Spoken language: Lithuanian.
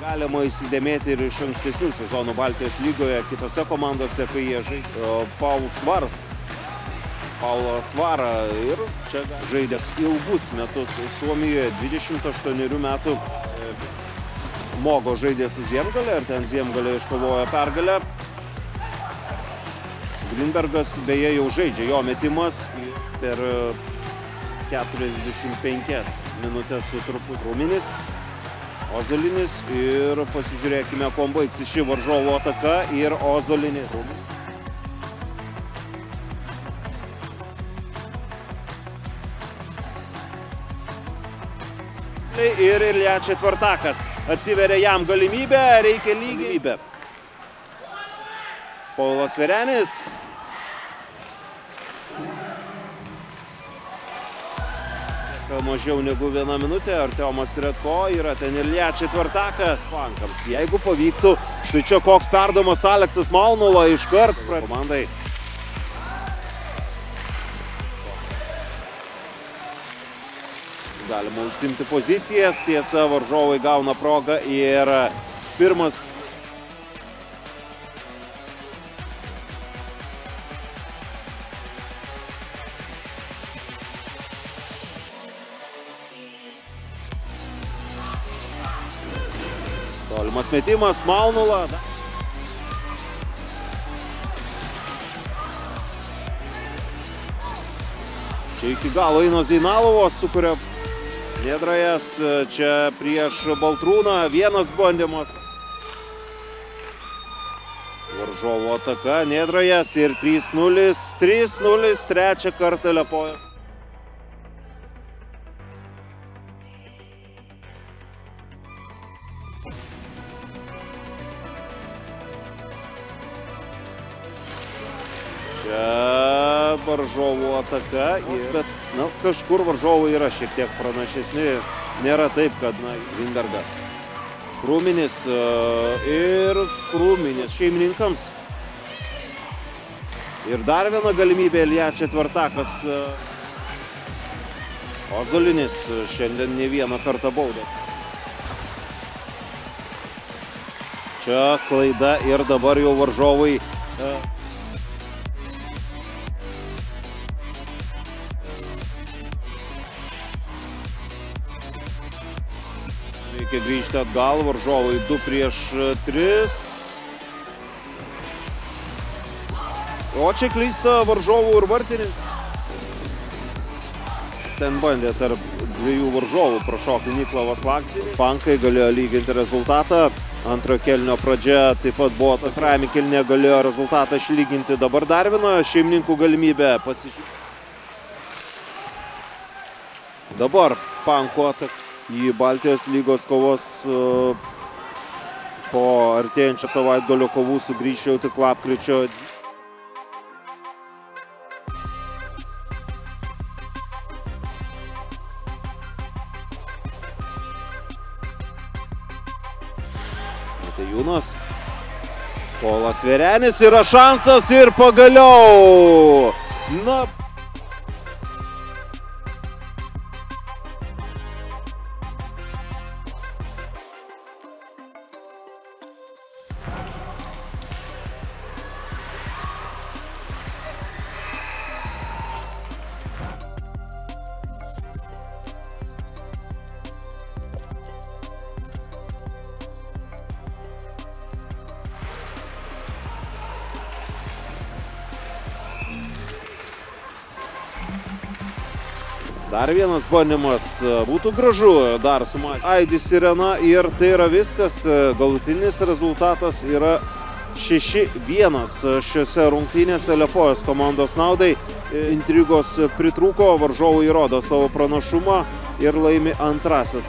Galima įsidėmėti ir iš ankstesnių sezonų Baltijos lygoje, kitose komandose, kai jie žaidė. Paulas Svara ir čia žaidęs ilgus metus Suomijoje, 28 metų. Mogo žaidė su Ziemgale ir ten Ziemgale iškovojo pergalę. Grinbergas beje jau žaidžia, jo metimas per 45 minutės su truputį Rūminis, Ozolinis ir pasižiūrėkime, kuom baigsis ši varžovų ataka ir Ozolinis. Ir Ilja Četvrtakas atsiveria jam galimybę, reikia lygybę. Paulas Sverenis. Mažiau negu 1 minutė, Artiomas Redko, yra ten Ilja Četvrtakas. Bankams, jeigu pavyktų, štai čia koks perdamas Aleksas Malnula iškart komandai. Galima užsimti pozicijas, tiesa, varžovai gauna progą ir pirmas tolimas metimas, Malnula. Čia iki galo eina Zainalovas, sukuria Nedrajas čia prieš Baltrūną, vienas bandymas. Varžovų ataka, Nedrajas ir 3-0, 3-0, trečią kartą Liepoja. Čia varžovų ataka, bet kažkur varžovai yra šiek tiek pranašesni, nėra taip, kad Grinbergas. Rūminis ir Rūminis šeimininkams. Ir dar viena galimybė, Ilja Četvrtakas. Ozolinis šiandien ne vieną kartą baudė. Čia klaida ir dabar jau varžovai reikia grįžti atgal, varžovai 2-3. O čia klysta varžovų ir vartininkų. Ten bandė tarp dviejų varžovų prašokti Niklavas Lakstinis. Pankai galėjo lyginti rezultatą. Antrojo kėlinio pradžia taip pat buvo antrajame kėlinyje galėjo rezultatą išlyginti. Dabar dar viena šeimininkų galimybė pasižiūrėti. Dabar Pankų ataka. Į Baltijos lygos kovos po artėjančio savaitgalio kovų sugrįš jau tik lapkričio. Matejūnas, Paulas Sverenis, yra šansas ir pagaliau. Dar vienas bandymas, būtų gražu dar sumažinti. Aidi sirena ir tai yra viskas, galutinis rezultatas yra 6-1 šiose rungtynėse Liepojos komandos naudai. Intrigos pritrūko, varžovai įrodo savo pranašumą ir laimi antrasis.